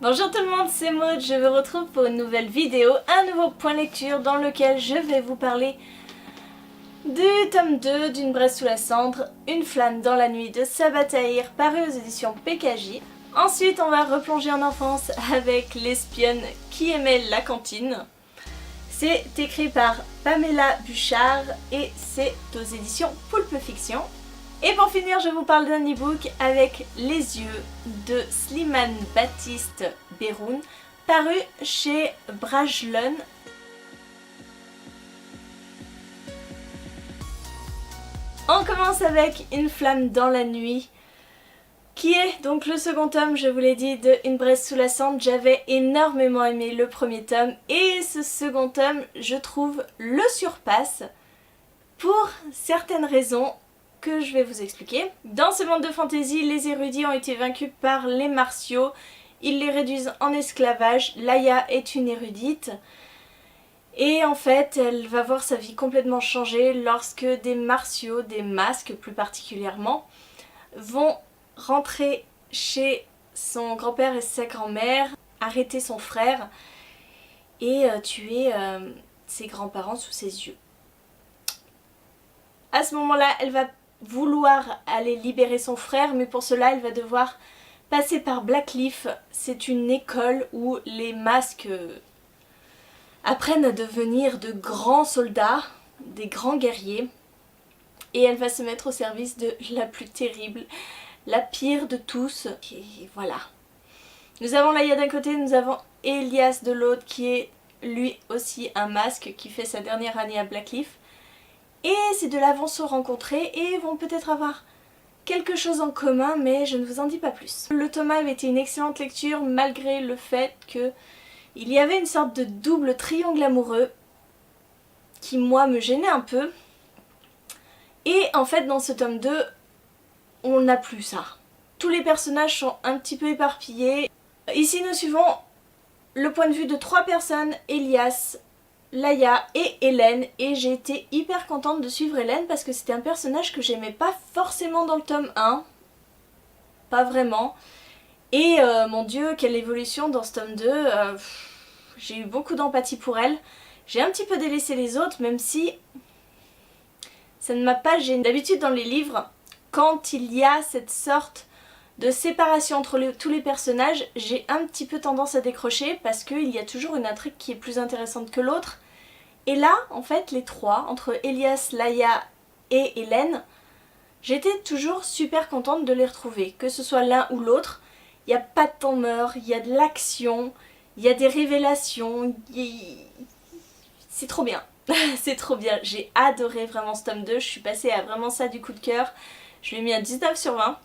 Bonjour tout le monde, c'est Maud, je vous retrouve pour une nouvelle vidéo, un nouveau point lecture dans lequel je vais vous parler du tome 2 d'Une braise sous la cendre, Une flamme dans la nuit de Sabataïr, paru aux éditions PKJ. Ensuite on va replonger en enfance avec L'espionne qui aimait la cantine. C'est écrit par Pamela Bouchard et c'est aux éditions Poulpe Fiction. Et pour finir, je vous parle d'un e-book avec Les yeux de Slimane Baptiste Beroun, paru chez Brajlon. On commence avec Une flamme dans la nuit, qui est donc le second tome, je vous l'ai dit, de Une braise sous la cendre. J'avais énormément aimé le premier tome et ce second tome, je trouve, le surpasse pour certaines raisons que je vais vous expliquer. Dans ce monde de fantasy, les érudits ont été vaincus par les martiaux, ils les réduisent en esclavage. Laïa est une érudite et en fait elle va voir sa vie complètement changer lorsque des martiaux, des masques plus particulièrement, vont rentrer chez son grand-père et sa grand-mère, arrêter son frère et tuer ses grands-parents sous ses yeux. À ce moment-là, elle va vouloir aller libérer son frère, mais pour cela elle va devoir passer par Blackleaf. C'est une école où les masques apprennent à devenir de grands soldats, des grands guerriers, et elle va se mettre au service de la plus terrible, la pire de tous, et voilà. Nous avons Laïa d'un côté, nous avons Elias de l'autre qui est lui aussi un masque qui fait sa dernière année à Blackleaf. Et ces deux-là vont se rencontrer et vont peut-être avoir quelque chose en commun, mais je ne vous en dis pas plus. Le tome 1 avait été une excellente lecture malgré le fait qu'il y avait une sorte de double triangle amoureux qui moi me gênait un peu. Et en fait dans ce tome 2, on n'a plus ça. Tous les personnages sont un petit peu éparpillés. Ici nous suivons le point de vue de trois personnes, Elias, Laïa et Hélène, et j'ai été hyper contente de suivre Hélène parce que c'était un personnage que j'aimais pas forcément dans le tome 1, pas vraiment, et mon dieu quelle évolution dans ce tome 2, j'ai eu beaucoup d'empathie pour elle. J'ai un petit peu délaissé les autres même si ça ne m'a pas gênée. D'habitude dans les livres, quand il y a cette sorte de séparation entre tous les personnages, j'ai un petit peu tendance à décrocher parce qu'il y a toujours une intrigue qui est plus intéressante que l'autre. Et là, en fait, les trois, entre Elias, Laïa et Hélène, j'étais toujours super contente de les retrouver. Que ce soit l'un ou l'autre, il n'y a pas de temps mort, il y a de l'action, il y a des révélations, c'est trop bien. C'est trop bien, j'ai adoré vraiment ce tome 2, je suis passée à vraiment ça du coup de cœur. Je lui ai mis un 19 sur 20.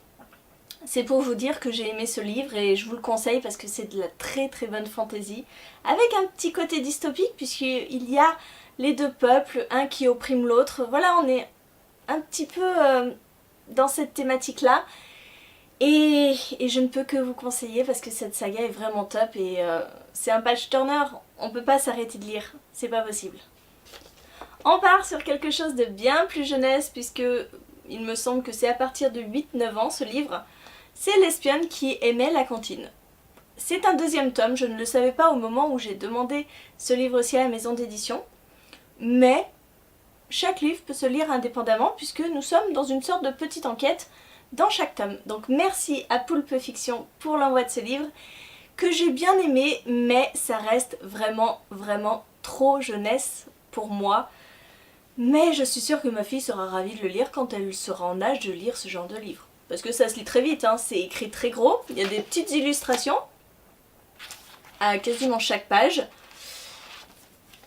C'est pour vous dire que j'ai aimé ce livre et je vous le conseille parce que c'est de la très très bonne fantaisie avec un petit côté dystopique puisqu'il y a les deux peuples, un qui opprime l'autre. Voilà, on est un petit peu dans cette thématique là et je ne peux que vous conseiller parce que cette saga est vraiment top et c'est un page turner, on peut pas s'arrêter de lire, c'est pas possible. On part sur quelque chose de bien plus jeunesse puisque il me semble que c'est à partir de 8-9 ans ce livre. C'est L'espionne qui aimait la cantine. C'est un deuxième tome, je ne le savais pas au moment où j'ai demandé ce livre aussi à la maison d'édition. Mais chaque livre peut se lire indépendamment puisque nous sommes dans une sorte de petite enquête dans chaque tome. Donc merci à Poulpe Fiction pour l'envoi de ce livre que j'ai bien aimé, mais ça reste vraiment trop jeunesse pour moi. Mais je suis sûre que ma fille sera ravie de le lire quand elle sera en âge de lire ce genre de livre. Parce que ça se lit très vite, hein. C'est écrit très gros, il y a des petites illustrations à quasiment chaque page.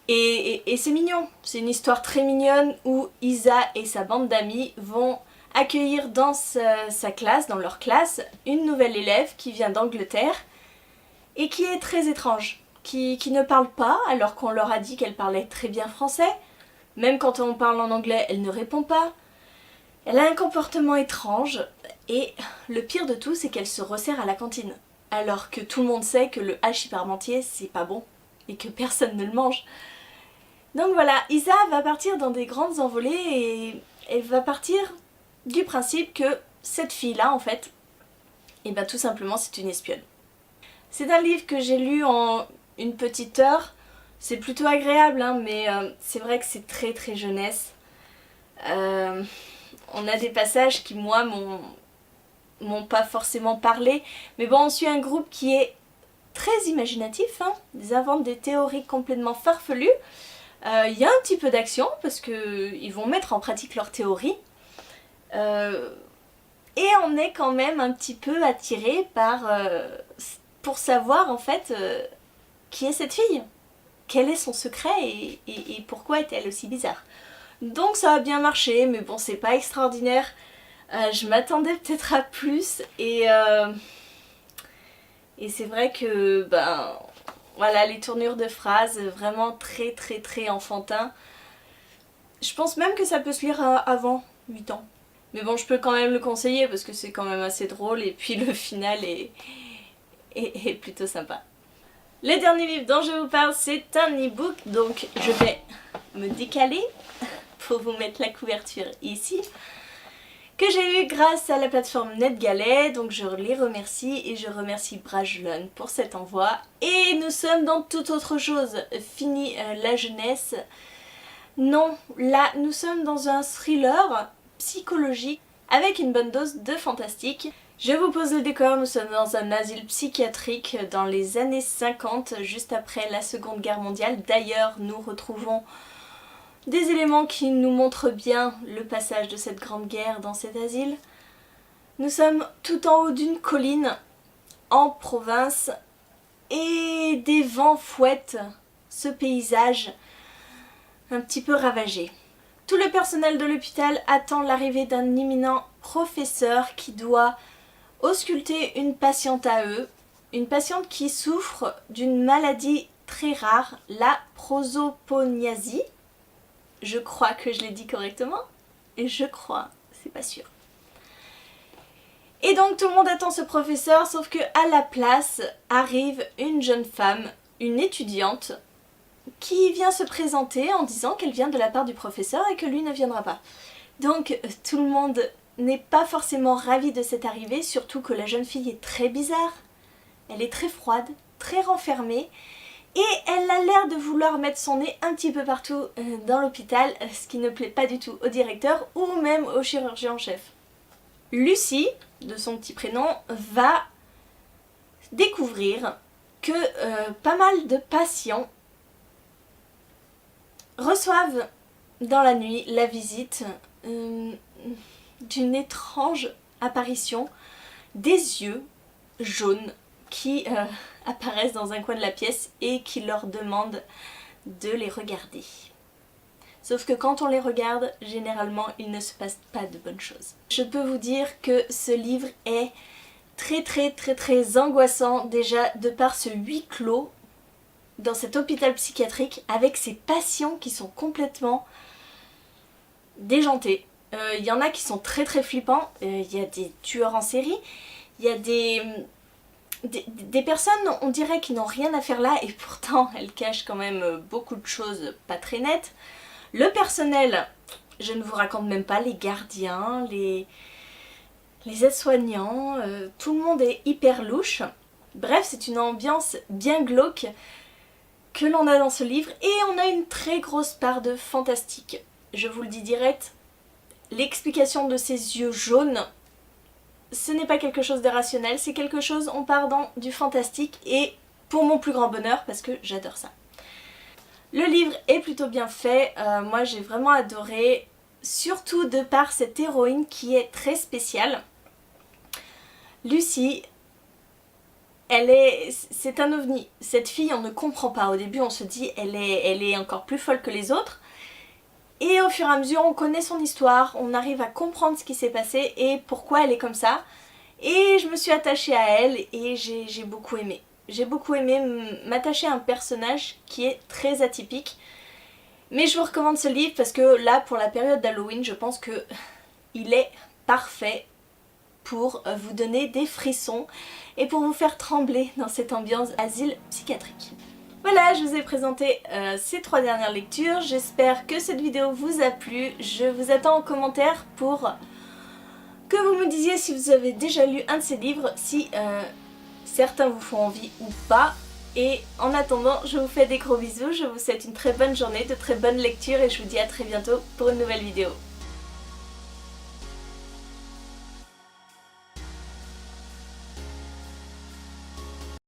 Et c'est mignon, c'est une histoire très mignonne où Isa et sa bande d'amis vont accueillir dans sa classe, dans leur classe, une nouvelle élève qui vient d'Angleterre et qui est très étrange, qui ne parle pas alors qu'on leur a dit qu'elle parlait très bien français. Même quand on parle en anglais, elle ne répond pas. Elle a un comportement étrange et le pire de tout, c'est qu'elle se resserre à la cantine. Alors que tout le monde sait que le hachis parmentier, c'est pas bon et que personne ne le mange. Donc voilà, Isa va partir dans des grandes envolées et elle va partir du principe que cette fille-là, en fait, et ben tout simplement c'est une espionne. C'est un livre que j'ai lu en une petite heure. C'est plutôt agréable, hein, mais c'est vrai que c'est très très jeunesse. On a des passages qui, moi, m'ont pas forcément parlé. Mais bon, on suit un groupe qui est très imaginatif, hein. Ils inventent des théories complètement farfelues. Il y a un petit peu d'action, parce qu'ils vont mettre en pratique leurs théories. Et on est quand même un petit peu attiré pour savoir en fait qui est cette fille. Quel est son secret et pourquoi est-elle aussi bizarre. Donc ça a bien marché, mais bon, c'est pas extraordinaire. Je m'attendais peut-être à plus et c'est vrai que voilà, les tournures de phrases vraiment très très très enfantin. Je pense même que ça peut se lire avant 8 ans. Mais bon, je peux quand même le conseiller parce que c'est quand même assez drôle et puis le final est plutôt sympa. Le dernier livre dont je vous parle, c'est un e-book, donc je vais me décaler pour vous mettre la couverture ici, que j'ai eu grâce à la plateforme NetGalley, donc je les remercie et je remercie Brajlon pour cet envoi. Et nous sommes dans toute autre chose, fini la jeunesse. Non, là nous sommes dans un thriller psychologique avec une bonne dose de fantastique. Je vous pose le décor, nous sommes dans un asile psychiatrique dans les années 50, juste après la Seconde Guerre mondiale. D'ailleurs, nous retrouvons des éléments qui nous montrent bien le passage de cette grande guerre dans cet asile. Nous sommes tout en haut d'une colline, en province, et des vents fouettent ce paysage un petit peu ravagé. Tout le personnel de l'hôpital attend l'arrivée d'un imminent professeur qui doit ausculter une patiente à eux, une patiente qui souffre d'une maladie très rare, la prosopagnosie. Je crois que je l'ai dit correctement, et je crois, c'est pas sûr. Et donc tout le monde attend ce professeur, sauf que à la place arrive une jeune femme, une étudiante, qui vient se présenter en disant qu'elle vient de la part du professeur et que lui ne viendra pas. Donc tout le monde n'est pas forcément ravi de cette arrivée, surtout que la jeune fille est très bizarre. Elle est très froide, très renfermée, et elle a l'air de vouloir mettre son nez un petit peu partout dans l'hôpital, ce qui ne plaît pas du tout au directeur ou même au chirurgien en chef. Lucie, de son petit prénom, va découvrir que pas mal de patients reçoivent dans la nuit la visite d'une étrange apparition des yeux jaunes qui apparaissent dans un coin de la pièce et qui leur demandent de les regarder. Sauf que quand on les regarde, généralement, il ne se passe pas de bonnes choses. Je peux vous dire que ce livre est très très très très angoissant, déjà de par ce huis clos dans cet hôpital psychiatrique avec ces patients qui sont complètement déjantés. Il y en a qui sont très très flippants, il y a des tueurs en série, il y a des personnes, on dirait, qui n'ont rien à faire là et pourtant elles cachent quand même beaucoup de choses pas très nettes. Le personnel, je ne vous raconte même pas, les gardiens, les aides-soignants, tout le monde est hyper louche. Bref, c'est une ambiance bien glauque que l'on a dans ce livre et on a une très grosse part de fantastique. Je vous le dis direct, l'explication de ces yeux jaunes, ce n'est pas quelque chose de rationnel, c'est quelque chose, on part dans du fantastique et pour mon plus grand bonheur parce que j'adore ça. Le livre est plutôt bien fait, moi j'ai vraiment adoré, surtout de par cette héroïne qui est très spéciale. Lucie, c'est un ovni. Cette fille, on ne comprend pas. Au début, on se dit elle est encore plus folle que les autres. Et au fur et à mesure, on connaît son histoire, on arrive à comprendre ce qui s'est passé et pourquoi elle est comme ça. Et je me suis attachée à elle et j'ai beaucoup aimé. J'ai beaucoup aimé m'attacher à un personnage qui est très atypique. Mais je vous recommande ce livre parce que là, pour la période d'Halloween, je pense que il est parfait pour vous donner des frissons et pour vous faire trembler dans cette ambiance asile psychiatrique. Voilà, je vous ai présenté ces 3 dernières lectures. J'espère que cette vidéo vous a plu. Je vous attends en commentaire pour que vous me disiez si vous avez déjà lu un de ces livres, si certains vous font envie ou pas. Et en attendant, je vous fais des gros bisous, je vous souhaite une très bonne journée, de très bonnes lectures et je vous dis à très bientôt pour une nouvelle vidéo.